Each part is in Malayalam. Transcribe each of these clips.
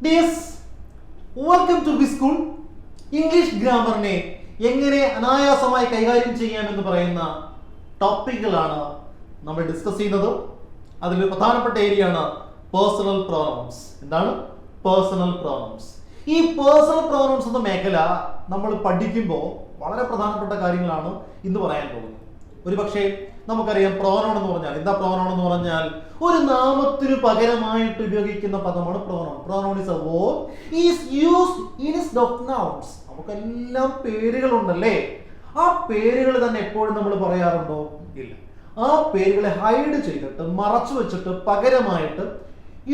ഡിയസ്, welcome to B school. English ഗ്രാമറിനെ എങ്ങനെ അനായാസമായി കൈകാര്യം ചെയ്യാമെന്ന് പറയുന്ന ടോപ്പിക്കുകളാണ് നമ്മൾ ഡിസ്കസ് ചെയ്യുന്നത്. അതിൽ പ്രധാനപ്പെട്ട ഏരിയയാണ് പേഴ്സണൽ പ്രോനൗൺസ്. എന്താണ് പേഴ്സണൽ പ്രോനൗൺസ്? ഈ പേഴ്സണൽ പ്രോനൗൺസ് എന്ന മേഖല നമ്മൾ പഠിക്കുമ്പോൾ വളരെ പ്രധാനപ്പെട്ട കാര്യങ്ങളാണ് ഇന്ന് പറയാൻ പോകുന്നത്. ഒരു പക്ഷേ നമുക്കറിയാം, പ്രോനൗൺ എന്ന് പറഞ്ഞാൽ എന്താ? പ്രോനൗൺ എന്ന് പറഞ്ഞാൽ ഒരു നാമത്തിന് പകരമായിട്ട് ഉപയോഗിക്കുന്ന പദമാണ് pronoun. Pronoun is A word is used instead of nouns. നമുക്കെല്ലാം പേരുകളുണ്ടല്ലേ? ആ പേരുകൾ തന്നെ എപ്പോഴും നമ്മൾ പറയാറുണ്ടോ? ഇല്ല. ആ പേരുകളെ ഹൈഡ് ചെയ്തിട്ട്, മറച്ചു വെച്ചിട്ട്, പകരമായിട്ട്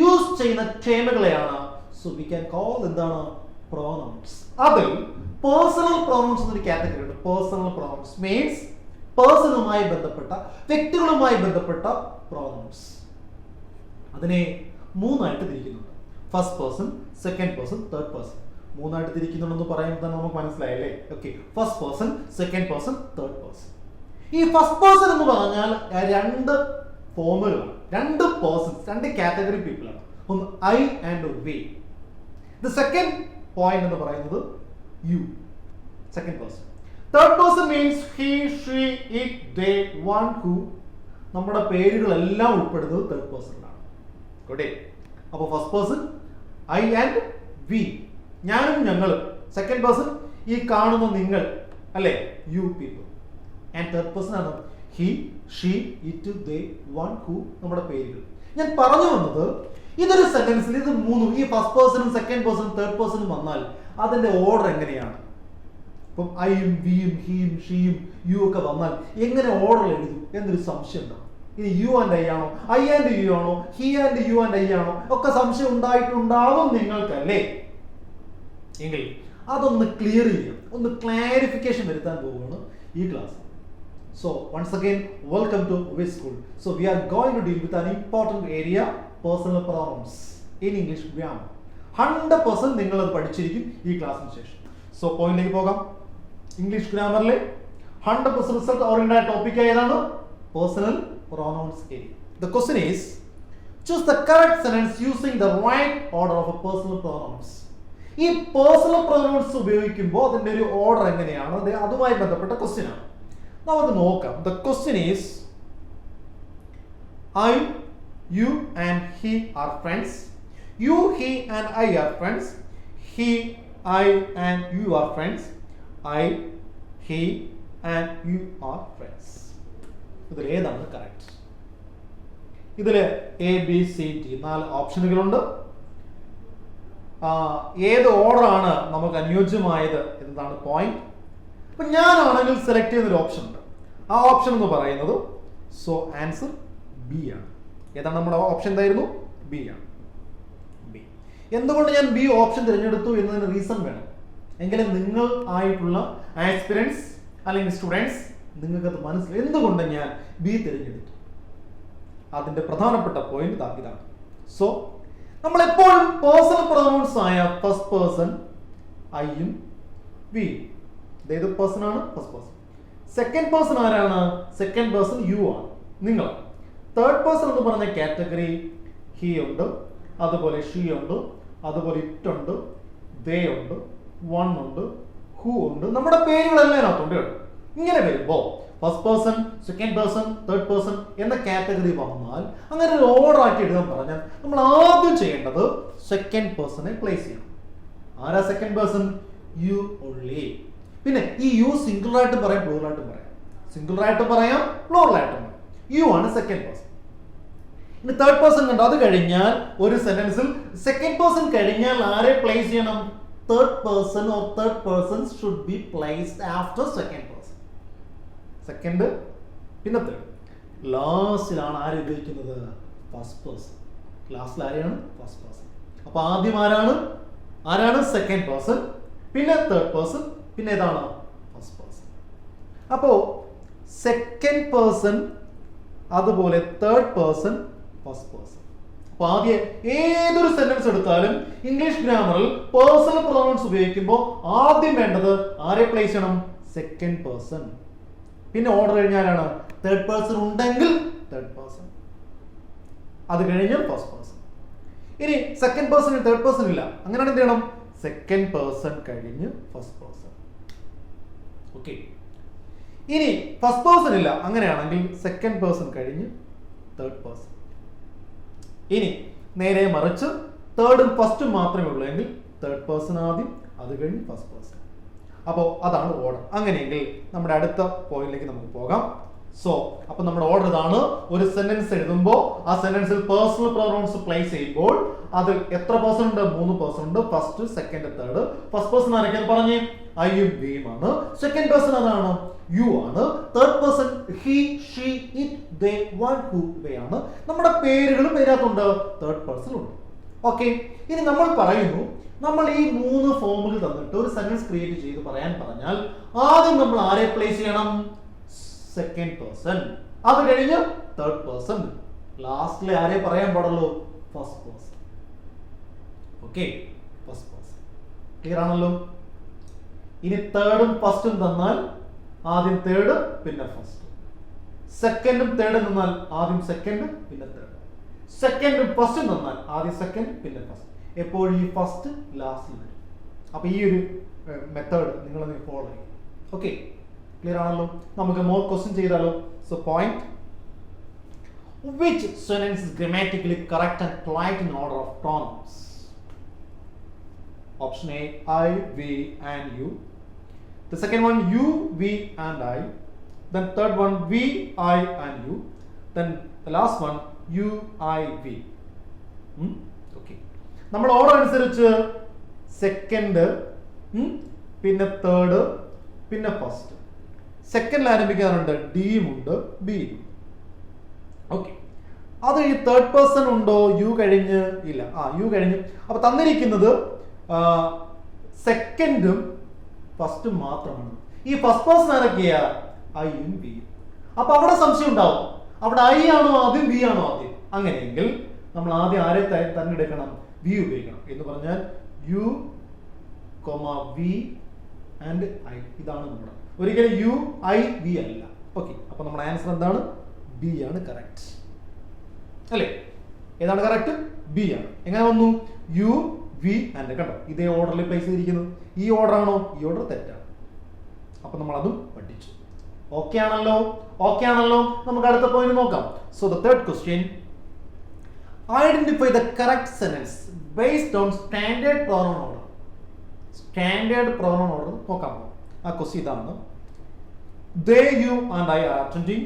യൂസ് ചെയ്യുന്ന ക്ഷേമകളെയാണ് സോ വി ക്യാൻ കോൾ എന്താണ്? പ്രോനൗൺസ്. അതിൽ പേഴ്സണൽ പ്രോനൗൺസ് എന്നൊരു കാറ്റഗറി ഉണ്ട്. പേഴ്സണൽ പ്രോനൗൺസ് മീൻസ് പേഴ്സണുമായി ബന്ധപ്പെട്ട, വ്യക്തികളുമായി ബന്ധപ്പെട്ട പ്രോനൗൺസ്. അതിനെ മൂന്നായിട്ട് തിരിക്കുന്നുണ്ട്. First person, second person, third person. മൂന്നായിട്ട് തിരിക്കുന്നുണ്ടെന്ന് പറയുമ്പോൾ തന്നെ നമുക്ക് മനസ്സിലായല്ലേ? Okay, first person, second person, third person. ഈ ഫസ്റ്റ് പേഴ്സൺ എന്ന് പറഞ്ഞാൽ രണ്ട് ഫോമുകളാണ്, രണ്ട് പേഴ്സൺസ്, രണ്ട് കാറ്റഗറി പീപ്പിൾ ആണ്. ഒന്ന് I and we. The second point എന്ന് പറയുന്നത് you, second person. Third person means he, she, it, they, one, who. നമ്മുടെ പേരുകളെല്ലാം ഉൾപ്പെടുന്നത് തേർഡ് പേഴ്സണിലാണ്. ഓക്കെ, അപ്പോൾ first person I and we, ഞാനും ഞങ്ങളും. സെക്കൻഡ് പേഴ്സൺ ഈ കാണുന്ന നിങ്ങൾ, അല്ലേ? You people. And third person ആണ് he, she, it, they, one, who, നമ്മുടെ പേരുകൾ. ഞാൻ പറഞ്ഞു വന്നത്, ഇതൊരു സെന്റൻസിൽ ഇത് മൂന്നും, ഈ ഫസ്റ്റ് പേഴ്സണും സെക്കൻഡ് പേഴ്സണും തേർഡ് പേഴ്സണും വന്നാൽ അതിന്റെ ഓർഡർ എങ്ങനെയാണ്? ഇപ്പം ഐയും വിയും ഹിയും ഷീയും യു ഒക്കെ വന്നാൽ എങ്ങനെ ഓർഡർ എഴുതും എന്നൊരു സംശയം ഉണ്ടാവും. ഇനി യു ആൻഡ് ഐ ആണോ, ഐ ആൻഡ് യു ആണോ, he and you and I ആണോ ഒക്കെ സംശയം ഉണ്ടായിട്ടുണ്ടാവും നിങ്ങൾക്കല്ലേ? എങ്കിൽ അതൊന്ന് ക്ലിയർ ചെയ്യാം, ഒന്ന് ക്ലാരിഫിക്കേഷൻ വരുത്താൻ പോവുകയാണ് ഈ class. So once again welcome to V school. So we are going to deal with an important area, personal pronouns in English grammar. 100% നിങ്ങൾ അത് പഠിച്ചിരിക്കും ഈ ക്ലാസ്സിന് ശേഷം. സോ പോയിന്റിലേക്ക് പോകാം. ഇംഗ്ലീഷ് ഗ്രാമറിലെ 100% റിസൾട്ട് ഓറിയന്റഡ് ടോപ്പിക് ഏതാണ്? Personal pronouns area. The question is choose the correct sentence using the right order of a personal pronouns. ഈ പേഴ്സണൽ പ്രോനൗൺസ് ഉപയോഗിക്കുമ്പോൾ അതിന്റെ ഒരു ഓർഡർ എങ്ങനെയാണ്? അതുമായി ബന്ധപ്പെട്ട ക്വസ്റ്റ്യൻ ആണ്. നമുക്ക് നോക്കാം. The question is I, you and he are friends. You, he and I are friends. He, I and you are friends. I, he and you are friends. ഇതിൽ ഏതാണ് കറക്റ്റ്? ഇതിൽ എ ബി സി ടി 4 ഓപ്ഷനുകളുണ്ട്. ഏത് ഓർഡർ ആണ് നമുക്ക് അനുയോജ്യമായത് എന്നതാണ് പോയിന്റ്. അപ്പൊ ഞാനാണെങ്കിൽ സെലക്ട് ചെയ്യുന്ന ഒരു ഓപ്ഷൻ ഉണ്ട്. ആ ഓപ്ഷൻ എന്ന് പറയുന്നത് സോ ആൻസർ ബി ആണ്. ഏതാണ് നമ്മുടെ ഓപ്ഷൻ? എന്തായിരുന്നു? ബി ആണ്. എന്തുകൊണ്ട് ഞാൻ ബി ഓപ്ഷൻ തിരഞ്ഞെടുത്തു എന്നതിന് റീസൺ വേണം. എങ്കിലും നിങ്ങൾ ആയിട്ടുള്ള എക്സ്പീരിയൻസ് അല്ലെങ്കിൽ സ്റ്റുഡൻസ് നിങ്ങൾക്കത് മനസ്സിലായി എന്തുകൊണ്ട് ഞാൻ ബി തിരഞ്ഞെടുത്തു. അതിന്റെ പ്രധാനപ്പെട്ട പോയിന്റ് ഇതാണ്. സോ നമ്മൾ എപ്പോഴും പേഴ്സണൽ പ്രൊനൗൺസ് ആയ ഫസ്റ്റ് പേഴ്സൺ ഐയും വി, ഏത് പേഴ്സൺ ആണ്? First person. സെക്കൻഡ് പേഴ്സൺ ആരാണ്? സെക്കൻഡ് പേഴ്സൺ യു ആണ്, നിങ്ങളാണ്. തേർഡ് പേഴ്സൺ എന്ന് പറഞ്ഞ കാറ്റഗറി ഹി ഉണ്ട്, അതുപോലെ ഷീ ഉണ്ട്, അതുപോലെ ഇറ്റ് ഉണ്ട്, ദേ ഉണ്ട്, വൺ ഉണ്ട്, ഹു ഉണ്ട്, നമ്മുടെ പേരുകളെല്ലാം അതിനകത്തുണ്ട്. ഇങ്ങനെ വരുമ്പോൾ first person, second person, third person എന്ന കാറ്റഗറി വന്നാൽ അങ്ങനെ ഒരു ഓർഡർ ആക്കി എഴുതാൻ പറഞ്ഞാൽ നമ്മൾ ആദ്യം ചെയ്യേണ്ടത് സെക്കൻഡ് പേഴ്സണെ പ്ലേസ് ചെയ്യണം. ആരാ സെക്കൻഡ് പേഴ്സൺ? You only. പിന്നെ ഈ യു സിംഗിൾ ആയിട്ട് പറയാം, പ്ലൂറൽ ആയിട്ട് പറയാം. സിംഗിൾ ആയിട്ട് പറയാം, പ്ലൂറൽ ആയിട്ട് പറയാം. യു ആണ് സെക്കൻഡ് പേഴ്സൺ. ഇനി തേർഡ് പേഴ്സൺ കണ്ടോ? അത് കഴിഞ്ഞാൽ ഒരു സെന്റൻസിൽ സെക്കൻഡ് പേഴ്സൺ കഴിഞ്ഞാൽ ആരെ പ്ലേസ് ചെയ്യണം? Third person or third person should be placed after second person. Second പിന്നെ തേർഡ്. ലാസ്റ്റിലാണ് ആര് ഉപയോഗിക്കുന്നത്? First person. ലാസ്റ്റിൽ ആരെയാണ്? First person. അപ്പൊ ആദ്യം ആരാണ്? സെക്കൻഡ് പേഴ്സൺ, പിന്നെ തേർഡ് പേഴ്സൺ, പിന്നെ ഏതാണ്? First person. അപ്പോ സെക്കൻഡ് പേഴ്സൺ, അതുപോലെ തേർഡ് പേഴ്സൺ, ഫസ്റ്റ് പേഴ്സൺ. അപ്പൊ ആദ്യം ഏതൊരു സെന്റൻസ് എടുത്താലും ഇംഗ്ലീഷ് ഗ്രാമറിൽ പേഴ്സണൽ പ്രൊനൗൺസ് ഉപയോഗിക്കുമ്പോൾ ആദ്യം വേണ്ടത് ആരെ പ്ലേസ് ചെയ്യണം? Second person. പിന്നെ ഓർഡർ കഴിഞ്ഞാലാണ് തേർഡ് പേഴ്സൺ ഉണ്ടെങ്കിൽ തേർഡ് പേഴ്സൺ, അത് കഴിഞ്ഞാൽ ഫസ്റ്റ് പേഴ്സൺ. ഇനി സെക്കൻഡ് പേഴ്സൺ തേർഡ് പേഴ്സൺ ഇല്ല, അങ്ങനെയാണ് എന്ത് ചെയ്യണം? സെക്കൻഡ് പേഴ്സൺ കഴിഞ്ഞ് ഫസ്റ്റ് പേഴ്സൺ. ഓക്കെ. ഇനി ഫസ്റ്റ് പേഴ്സൺ ഇല്ല, അങ്ങനെയാണെങ്കിൽ സെക്കൻഡ് പേഴ്സൺ കഴിഞ്ഞ് തേർഡ് പേഴ്സൺ. ഇനി നേരെ മറിച്ച് തേർഡും ഫസ്റ്റും മാത്രമേ ഉള്ളൂ എങ്കിൽ തേർഡ് പേഴ്സൺ ആദ്യം, അത് കഴിഞ്ഞ് ഫസ്റ്റ് പേഴ്സൺ. അപ്പോൾ അതാണ് ഓർഡർ. അങ്ങനെയെങ്കിൽ നമ്മുടെ അടുത്ത പോയിന്റിലേക്ക് നമുക്ക് പോകാം. സോ അപ്പൊ നമ്മുടെ ഓർഡർ ഇതാണ്. ഒരു സെന്റൻസ് എഴുതുമ്പോൾ ആ സെന്റൻസിൽ പേഴ്സണൽ പ്രൊനൗൺസ് പ്ലേസ് ചെയ്യുമ്പോൾ അതിൽ എത്ര പേഴ്സൺ ഉണ്ട്? 3 പേഴ്സൺ ഉണ്ട്. First, second, third. First person ആരൊക്കെയാണ് പറഞ്ഞേ? ഐയും വിയും ആണ്. സെക്കൻഡ് പേഴ്സൺ അതാണ് യു ആണ്. Third person he, she, it, they, one, who, they ആണ്. നമ്മുടെ പേരുകളും ഇതിനകത്തുണ്ട്, തേർഡ് പേഴ്സൺ ഉണ്ട്. ഓക്കെ. ഇനി നമ്മൾ പറയുന്നു, നമ്മൾ ഈ 3 ഫോമുകൾ തന്നിട്ട് ഒരു സെന്റൻസ് ക്രിയേറ്റ് ചെയ്ത് പറയാൻ പറഞ്ഞാൽ ആദ്യം നമ്മൾ ആരെ പ്ലേസ് ചെയ്യണം? സെക്കൻഡ് പേഴ്സൺ, അത് കഴിഞ്ഞ് തേർഡ് പേഴ്സൺ, ലാസ്റ്റിലെ ആരെ പറയാൻ പാടുള്ളൂ? First person. Okay, first person. Clear ആണല്ലോ? ഇനി തേർഡും ഫസ്റ്റും തന്നാൽ ആദ്യം തേർഡ് പിന്നെ ഫസ്റ്റ്. സെക്കൻഡും തേർഡും തന്നാൽ ആദ്യം സെക്കൻഡ് പിന്നെ തേർഡ്. സെക്കൻഡും ഫസ്റ്റും തന്നാൽ ആദ്യം സെക്കൻഡ് പിന്നെ ഫസ്റ്റ്. എപ്പോഴും ഈ ഫസ്റ്റ് ലാസ്റ്റിൽ വരും. അപ്പൊ ഈ ഒരു മെത്തേഡ് നിങ്ങൾ ഫോളോ ചെയ്യും. ഓക്കെ, ക്ലിയർ ആണല്ലോ? നമുക്ക് മോർ ക്വസ്റ്റ്യൻ ചെയ്താലോ? So point, which sentence is grammatically correct and polite in order of pronouns? Option A, I, we and you. The second one, you, we and I. Then third one, we, I and you. Then the last one, you, I, we. Okay. നമ്മൾ ഓർഡർ അനുസരിച്ച് സെക്കൻഡ്, പിന്നെ തേർഡ്, പിന്നെ ഫസ്റ്റ്. സെക്കൻഡിൽ ആരംഭിക്കാറുണ്ട്, ഡിയും ഉണ്ട്, ബിയും ഉണ്ട്. ഓക്കെ. അത് ഈ തേർഡ് പേഴ്സൺ ഉണ്ടോ? യു കഴിഞ്ഞ് ഇല്ല. യു കഴിഞ്ഞ്. അപ്പൊ തന്നിരിക്കുന്നത് സെക്കൻഡും ഫസ്റ്റും മാത്രമാണ്. ഈ ഫസ്റ്റ് പേഴ്സൺ ആരൊക്കെയാ? ഐയും ബിയും. അപ്പൊ അവിടെ സംശയം ഉണ്ടാവും, അവിടെ ഐ ആണോ ആദ്യം, ബി ആണോ ആദ്യം? അങ്ങനെയെങ്കിൽ നമ്മൾ ആദ്യം ആരെ തെരഞ്ഞെടുക്കണം? വി ഉപയോഗിക്കണം. എന്ന് പറഞ്ഞാൽ യു, വി ആൻഡ് ഐ. ഇതാണ് നമ്മുടെ. ഒരിക്കലും യു, ഐ, വി അല്ല. ഓക്കെ. അപ്പൊ നമ്മുടെ ആൻസർ എന്താണ്? ബി ആണ് കറക്റ്റ് അല്ലേ? ഏതാണ് കറക്റ്റ്? ബി ആണ്. എങ്ങനെ വന്നു? You, we and. കണ്ടോ, ഇതേ ഓർഡറിൽ പ്ലേസ് ചെയ്തിരിക്കുന്നു. ഈ ഓർഡർ ആണോ? ഈ ഓർഡർ തെറ്റാണ്. അപ്പൊ നമ്മൾ അതും പഠിച്ചു. ഓക്കെ ആണല്ലോ? ഓക്കെ ആണല്ലോ? നമുക്ക് അടുത്ത പോയിന്റ് നോക്കാം. So the third question, identify the correct sentence based on standard pronoun order. Standard pronoun order നോക്കാം. ആ ക്വസ്റ്റ്യൻ ഇതാണ്. They, you and I are attending.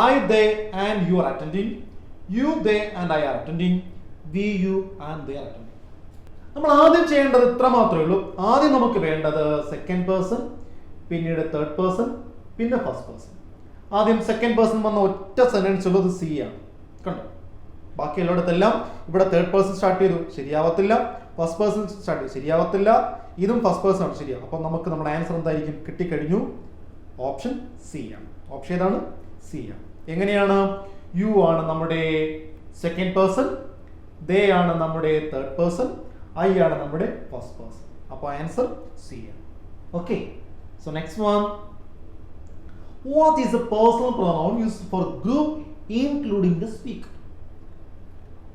I, they and you are attending. You, they and I are attending. We, you and they are attending. നമ്മൾ ആദ്യം ചെയ്യേണ്ടത് ഇത്ര മാത്രമേ ഉള്ളൂ. ആദ്യം നമുക്ക് വേണ്ടത് സെക്കൻഡ് പേഴ്സൺ, പിന്നീട് തേർഡ് പേഴ്സൺ, പിന്നെ ഫസ്റ്റ് പേഴ്സൺ. ആദ്യം സെക്കൻഡ് പേഴ്സൺ വന്ന ഒറ്റ സെന്റൻസ് ഉള്ളത് സി ആണ്. കണ്ടോ, ബാക്കി എല്ലായിടത്തെല്ലാം ഇവിടെ തേർഡ് പേഴ്സൺ സ്റ്റാർട്ട് ചെയ്തു, ശരിയാവത്തില്ല. ഫസ്റ്റ് പേഴ്സൺ സ്റ്റാർട്ട് ചെയ്തു, ശരിയാവത്തില്ല. ഇതും ഫസ്റ്റ് പേഴ്സൺ ആണ്, ശരിയാവും. അപ്പൊ നമുക്ക് നമ്മുടെ ആൻസർ എന്തായിരിക്കും? കിട്ടിക്കഴിഞ്ഞു. ഓപ്ഷൻ സി ആണ്. ഓപ്ഷൻ ഏതാണ്? സി ആണ്. എങ്ങനെയാണ്? യു ആണ് നമ്മുടെ സെക്കൻഡ് പേഴ്സൺ, ദേ ആണ് നമ്മുടെ തേർഡ് പേഴ്സൺ, ഐ ആണ് നമ്മുടെ ഫസ്റ്റ് പേഴ്സൺ. അപ്പോൾ ആൻസർ സി ആണ്. Okay. So next one, what is A personal pronoun used for group including the speaker?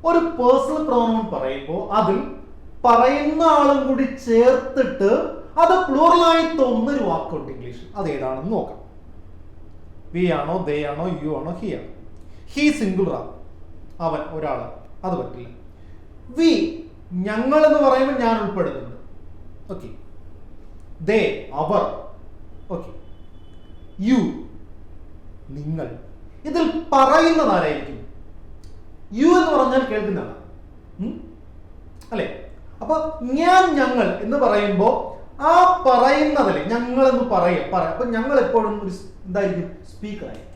ഒരു പേഴ്സണൽ പ്രൊനൗൺ പറയുമ്പോൾ അതിൽ പറയുന്ന ആളും കൂടി ചേർത്തിട്ട് അത് പ്ലൂറലായി തോന്നുന്ന ഒരു വാക്കുണ്ട് ഇംഗ്ലീഷിൽ. അത് ഏതാണെന്ന് നോക്കാം. വി ആണോ, ദേ ആണോ, യു ആണോ, ഹി ആണോ? ഹി സിംഗുലർ ആണ്, അവൻ, ഒരാള്, അത് പറ്റില്ല. വി, ഞങ്ങൾ എന്ന് പറയുമ്പോൾ ഞാൻ ഉൾപ്പെടുന്നുണ്ട്. ഓക്കെ. ദേ, അവർ. ഓക്കെ. യു, നിങ്ങൾ. ഇതിൽ പറയുന്നത് ആരായിരിക്കും? യു എന്ന് പറഞ്ഞാൽ കേൾക്കുന്നതാണ് അല്ലെ? അപ്പൊ ഞാൻ, ഞങ്ങൾ എന്ന് പറയുമ്പോൾ ആ പറയുന്നതല്ലേ ഞങ്ങൾ എന്ന് പറയാം. അപ്പൊ ഞങ്ങൾ എപ്പോഴും ഒരു എന്തായിരിക്കും? സ്പീക്കർ ആയിരിക്കും.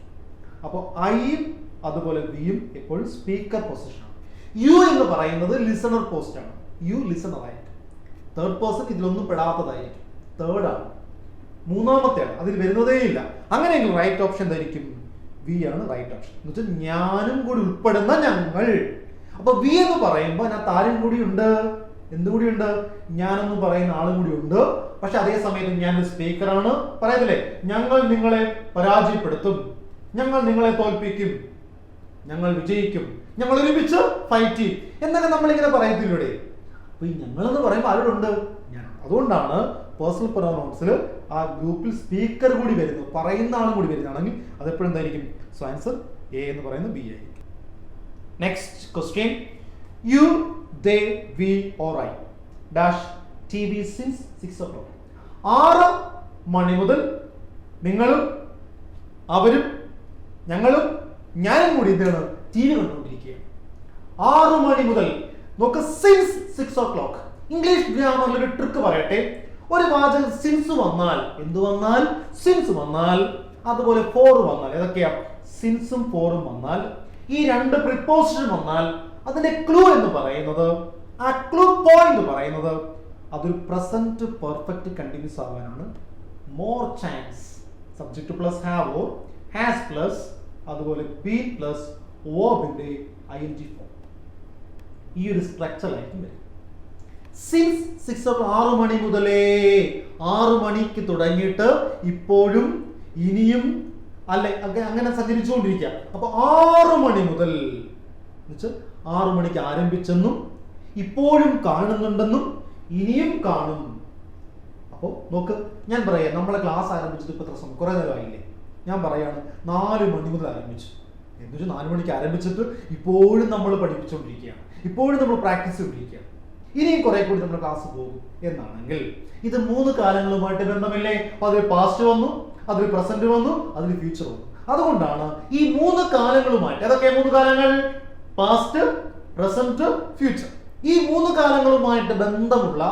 അപ്പോൾ ഐയും അതുപോലെ വിയും എപ്പോഴും സ്പീക്കർ പൊസിഷൻ ആണ്. യു എന്ന് പറയുന്നത് ലിസണർ പോസ്റ്റ് ആണ്. യു ലിസണർ ആയിരിക്കും. തേർഡ് പേഴ്സൺ ഇതിലൊന്നും പെടാത്തതായിരിക്കും. തേർഡ് ആണ്, മൂന്നാമത്തെ ആണ്, അതിൽ വരുന്നതേ ഇല്ല. അങ്ങനെയെങ്കിൽ റൈറ്റ് ഓപ്ഷൻ എന്തായിരിക്കും? വി ആണ് റൈറ്റ് ഓപ്ഷൻ. എന്ന് വെച്ചാൽ ഞാനും കൂടി ഉൾപ്പെടുന്ന ഞങ്ങൾ. അപ്പൊ വി എന്ന് പറയുമ്പോൾ അതിനകത്ത് ആരും കൂടി ഉണ്ട്? എന്തുകൂടിയുണ്ട്? ഞാനെന്ന് പറയുന്ന ആളും കൂടി ഉണ്ട്. പക്ഷെ അതേ സമയത്ത് ഞാൻ സ്പീക്കറാണ്. പറയത്തില്ലേ, ഞങ്ങൾ നിങ്ങളെ പരാജയപ്പെടുത്തും, ഞങ്ങൾ നിങ്ങളെ തോൽപ്പിക്കും, ഞങ്ങൾ വിജയിക്കും, ഞങ്ങൾ ഒരുമിച്ച് ഫൈറ്റ് ചെയ്യും എന്നൊക്കെ നമ്മളിങ്ങനെ പറയത്തില്ലൂടെ. അപ്പൊ ഈ ഞങ്ങളെന്ന് പറയുമ്പോൾ ആരോടുണ്ട്? ഞാൻ. അതുകൊണ്ടാണ് പേഴ്സണൽ പ്രൊനൗൺസിൽ ആ ഗ്രൂപ്പിൽ സ്പീക്കർ കൂടി വരുന്നു, പറയുന്ന ആളും കൂടി വരുന്നതാണെങ്കിൽ അതെപ്പോഴും എന്തായിരിക്കും? സോ ആൻസർ എ എന്ന് പറയുന്നത് ബി ആയിരിക്കും. Next question. You, they, we or I dash TV since 6 o'clock. 6 മണി മുതൽ നിങ്ങളും അവരും ഞങ്ങളും ഞാനും കൂടി എന്താണ്? ടി വി കണ്ടുകൊണ്ടിരിക്കുകയാണ്. 6 മണി മുതൽ നോക്ക്, സിൻസ് 6 o'clock. ഇംഗ്ലീഷ് ഗ്രാമറിൽ ഒരു ട്രിക്ക് പറയട്ടെ. ഒരു വാചകം സിൻസ് വന്നാൽ, എന്ത് വന്നാൽ? സിൻസ് വന്നാൽ, അതുപോലെ ഫോർ വന്നാൽ, ഏതൊക്കെയാ? സിൻസും ഫോറും വന്നാൽ, ഈ രണ്ട് പ്രിപ്പോസിഷൻ വന്നാൽ അതിന്റെ ക്ലൂ എന്ന് പറയുന്നത്, ആ ക്ലൂ പോയിന്റ് പറയുന്നത് അതൊരു പ്രസന്റ് പെർഫെക്റ്റ് കണ്ടിന്യൂസ് ആവാനാണ്. More chance subject plus have or has plus അതുപോലെ ബീൻ പ്ലസ് വേർബിന്റെ ing ഫോം. ഈ ഒരു സ്ട്രക്ചറിലായിരിക്കും വരും. സിൻസ് 6 o'clock, 6 മണി മുതലേ, 6 മണിക്ക് തുടങ്ങിയിട്ട് ഇപ്പോഴും ഇനിയും അല്ലെ അങ്ങനെ സഞ്ചരിച്ചുകൊണ്ടിരിക്കുക. അപ്പൊ 6 മണി മുതൽ 6 മണിക്ക് ആരംഭിച്ചെന്നും ഇപ്പോഴും കാണുന്നുണ്ടെന്നും ഇനിയും കാണും. അപ്പോൾ നോക്ക്, ഞാൻ പറയാം, നമ്മളെ ക്ലാസ് ആരംഭിച്ചിട്ട് ഇപ്പൊ എത്ര സമയം? കുറെ നേരമായില്ലേ? ഞാൻ പറയാണ് 4 മണി മുതൽ ആരംഭിച്ചു. എന്നുവെച്ചാൽ 4 മണിക്ക് ആരംഭിച്ചിട്ട് ഇപ്പോഴും നമ്മൾ പഠിപ്പിച്ചുകൊണ്ടിരിക്കുകയാണ്, ഇപ്പോഴും നമ്മൾ പ്രാക്ടീസ് ചെയ്തുകൊണ്ടിരിക്കുകയാണ്, ഇനിയും കുറെ കൂടി നമ്മുടെ ക്ലാസ് പോകും എന്നാണെങ്കിൽ ഇത് 3 കാലങ്ങളുമായിട്ട് ബന്ധമില്ലേ? അതിൽ പാസ്റ്റ് വന്നു, അതിൽ പ്രസന്റ് വന്നു, അതിൽ ഫ്യൂച്ചർ വന്നു. അതുകൊണ്ടാണ് ഈ 3 കാലങ്ങളുമായിട്ട്, ഏതൊക്കെ 3 കാലങ്ങൾ? Past, present, future. ഈ 3 കാലങ്ങളുമായിട്ട് ബന്ധമുള്ള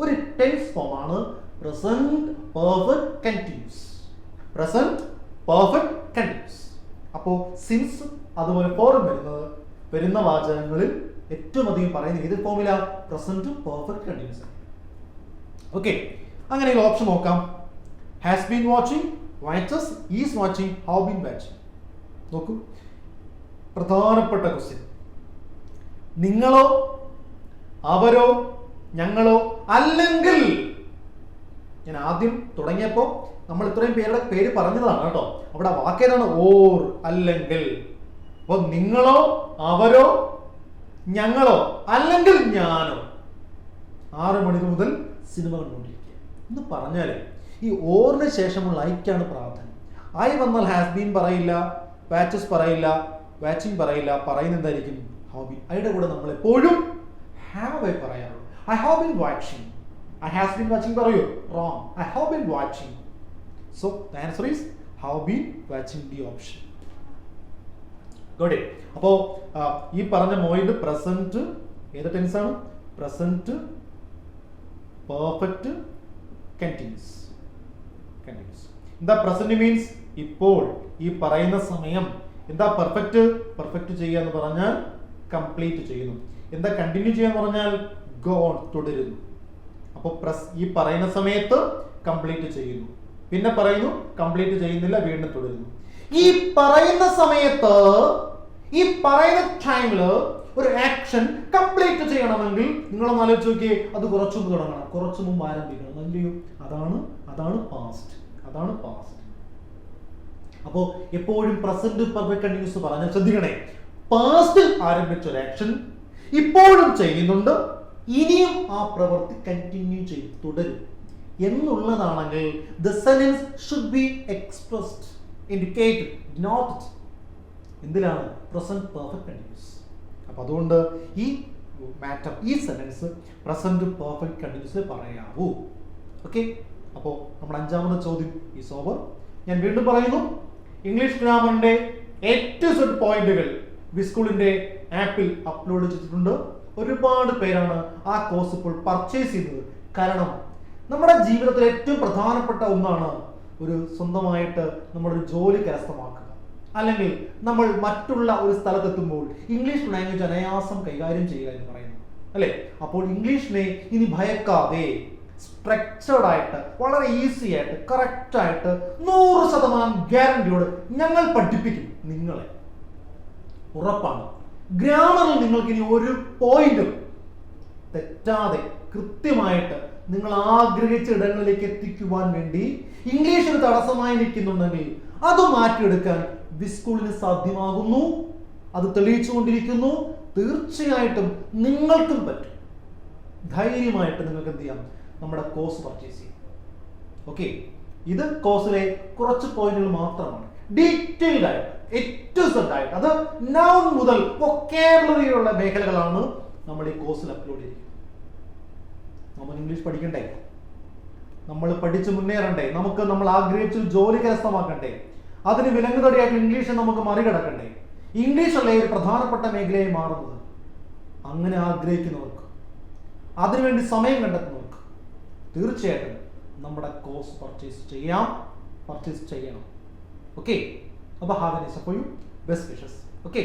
ഒരു ടെൻസ് ഫോമാണ് present perfect continuous. Present perfect continuous. അപ്പോൾ സിൻസ് അതുപോലെ ഫോറും വരുന്ന വാചകങ്ങളിൽ ഏറ്റവും അധികം പറയുന്ന ഏത് ഫോമില? Present perfect continuous. ഓക്കെ, അങ്ങനെ ഓപ്ഷൻ നോക്കാം. Has been watching, watches, is watching, how been watching. നോക്കൂ, പ്രധാനപ്പെട്ട ക്വസ്റ്റ്യൻ. നിങ്ങളോ അവരോ ഞങ്ങളോ അല്ലെങ്കിൽ, ഞാൻ ആദ്യം തുടങ്ങിയപ്പോൾ നമ്മൾ ഇത്രയും പേരുടെ പേര് പറഞ്ഞതാണ് കേട്ടോ. അവിടെ വാക്കേതാണ്? ഓർ, അല്ലെങ്കിൽ. അപ്പൊ നിങ്ങളോ അവരോ ഞങ്ങളോ അല്ലെങ്കിൽ ഞാനോ 6 മണി മുതൽ സിനിമ കണ്ടുകൊണ്ടിരിക്കുക എന്ന് പറഞ്ഞാൽ ഈ ഓറിന് ശേഷമുള്ള ഐക്കാണ് പ്രാധാന്യം. ഐ വന്നാൽ ഹാസ് ബീൻ പറയില്ല, വാച്ചസ് പറയില്ല, വാച്ചിങ് പറയില്ല, പറയുന്ന എന്തായിരിക്കും? Have been. അതിന്റെ കൂടെ നമ്മൾ എപ്പോഴും ഹാവ് പറയാറുള്ളൂ. I have been watching. I has been watching പറയൂ? Wrong. I have been watching. So the answer is have been watching, the option. Got it. അപ്പോൾ ഈ പറഞ്ഞ പോയിന്റ് പ്രസന്റ് ഏത് ടെൻസ് ആണ്? Present perfect continuous. എന്താ പ്രസന്റ് മീൻസ്? ഇപ്പോൾ, ഈ പറയുന്ന സമയം. എന്താ പെർഫെക്റ്റ്? പെർഫെക്റ്റ് ചെയ്യുക എന്ന് പറഞ്ഞാൽ കംപ്ലീറ്റ് ചെയ്യുന്നു. എന്താ കണ്ടിന്യൂ ചെയ്യാന്ന് പറഞ്ഞാൽ ഗോ ഓൺ, തുടരുന്നു. അപ്പോൾ ഈ പറയുന്ന സമയത്ത് കംപ്ലീറ്റ് ചെയ്യുന്നു, പിന്നെ പറയുന്നു കംപ്ലീറ്റ് ചെയ്യുന്നില്ല, വീണ്ടും തുടരുന്നു. ഈ പറയുന്ന സമയത്ത്, ഈ പറയുന്ന ടൈമില് ഒരു ആക്ഷൻ കംപ്ലീറ്റ് ചെയ്യണമെങ്കിൽ നിങ്ങളൊന്ന് ആലോചിച്ച് നോക്കിയേ, അത് കുറച്ചു മുമ്പ് തുടങ്ങണം, കുറച്ചു മുമ്പ് ആരംഭിക്കണം. അല്ലയോ? അതാണ് പാസ്റ്റ്. അപ്പോ എപ്പോഴും പ്രസന്റ് പെർഫെക്റ്റ് കണ്ടിന്യൂസ് പറഞ്ഞാൽ ശ്രദ്ധിക്കണേ, പാസ്റ്റിൽ ആരംഭിച്ച ഒരു ആക്ഷൻ ഇപ്പോഴും ചെയ്യുന്നുണ്ട്, ഇനിയും ആ പ്രവൃത്തി കണ്ടിന്യൂ ചെയ്യും, തുടരും എന്നുള്ളതാണെങ്കിൽ the sentence should be expressed, indicated, denoted എന്തിലാണ്? Present perfect continuous. അപ്പൊ അതുകൊണ്ട് ഈ മാറ്റർ, ഈ സെന്റൻസ് പ്രസന്റ് പെർഫെക്റ്റ് കണ്ടിന്യൂസിൽ പറയാവൂ. ഓക്കെ, അപ്പോൾ നമ്മുടെ 5ാമത്തെ ചോദ്യം ഈസ് ഓവർ. ഞാൻ വീണ്ടും പറയുന്നു, ഇംഗ്ലീഷ് ഗ്രാമറിന്റെ A to Z പോയിന്റുകൾ വിസ്കൂളിന്റെ ആപ്പിൽ അപ്ലോഡ് ചെയ്തിട്ടുണ്ട്. ഒരുപാട് പേരാണ് ആ കോഴ്സ് ഇപ്പോൾ പർച്ചേസ് ചെയ്തത്. കാരണം നമ്മുടെ ജീവിതത്തിൽ ഏറ്റവും പ്രധാനപ്പെട്ട ഒന്നാണ് ഒരു സ്വന്തമായിട്ട് നമ്മളൊരു ജോലി കരസ്ഥമാക്കുക, അല്ലെങ്കിൽ നമ്മൾ മറ്റുള്ള ഒരു സ്ഥലത്തെത്തുമ്പോൾ ഇംഗ്ലീഷ് ലാംഗ്വേജ് അനായാസം കൈകാര്യം ചെയ്യുക എന്ന് പറയുന്നത് അല്ലേ. അപ്പോൾ ഇംഗ്ലീഷിനെ ഇനി ഭയക്കാതെ സ്ട്രക്ചേർഡ് ആയിട്ട്, വളരെ ഈസി ആയിട്ട്, കറക്റ്റ് ആയിട്ട് 100% ഗ്യാരണ്ടിയോട് ഞങ്ങൾ പഠിപ്പിക്കും നിങ്ങളെ. ഉറപ്പാണ്. ഗ്രാമറിൽ നിങ്ങൾക്ക് ഇനി ഒരു പോയിന്റും തെറ്റാതെ കൃത്യമായിട്ട് നിങ്ങൾ ആഗ്രഹിച്ച ഇടങ്ങളിലേക്ക് എത്തിക്കുവാൻ വേണ്ടി ഇംഗ്ലീഷ് ഒരു തടസ്സമായി നിൽക്കുന്നുണ്ടെങ്കിൽ അത് മാറ്റിയെടുക്കാൻ വിസ്കൂളിന് സാധ്യമാകുന്നു. അത് തെളിയിച്ചുകൊണ്ടിരിക്കുന്നു. തീർച്ചയായിട്ടും നിങ്ങൾക്കും പറ്റും. ധൈര്യമായിട്ട് നിങ്ങൾക്ക് എന്ത് ചെയ്യാം, നമ്മുടെ കോഴ്സ് പർച്ചേസ് ചെയ്യാം. ഓക്കെ, ഇത് കോഴ്സിലെ കുറച്ച് പോയിന്റുകൾ മാത്രമാണ്. ഡീറ്റെയിൽഡ് ആയിട്ട് ആയിട്ട് അത് നൗൺ മുതൽ വൊക്കാബുലറിയുള്ള മേഖലകളാണ് നമ്മൾ ഈ കോഴ്സിൽ അപ്ലോഡ് ചെയ്തിരിക്കുന്നത്. നമ്മൾ ഇംഗ്ലീഷ് പഠിക്കണ്ടേ, നമ്മൾ പഠിച്ച് മുന്നേറണ്ടേ, നമ്മൾ ആഗ്രഹിച്ച ജോലി കരസ്ഥമാക്കണ്ടേ, അതിന് വിലങ്ങുതടിയായിട്ട് ഇംഗ്ലീഷ് നമുക്ക് മറികടക്കണ്ടേ. ഇംഗ്ലീഷ് അല്ലേ ഒരു പ്രധാനപ്പെട്ട മേഖലയായി മാറുന്നത്. അങ്ങനെ ആഗ്രഹിക്കുന്നവർക്ക്, അതിനുവേണ്ടി സമയം കണ്ടെത്തുന്നവർക്ക് തീർച്ചയായിട്ടും നമ്മുടെ കോഴ്സ് പർച്ചേസ് ചെയ്യണം. ഓക്കെ, അപ്പോൾ have A nice day for you. Best wishes. Okay.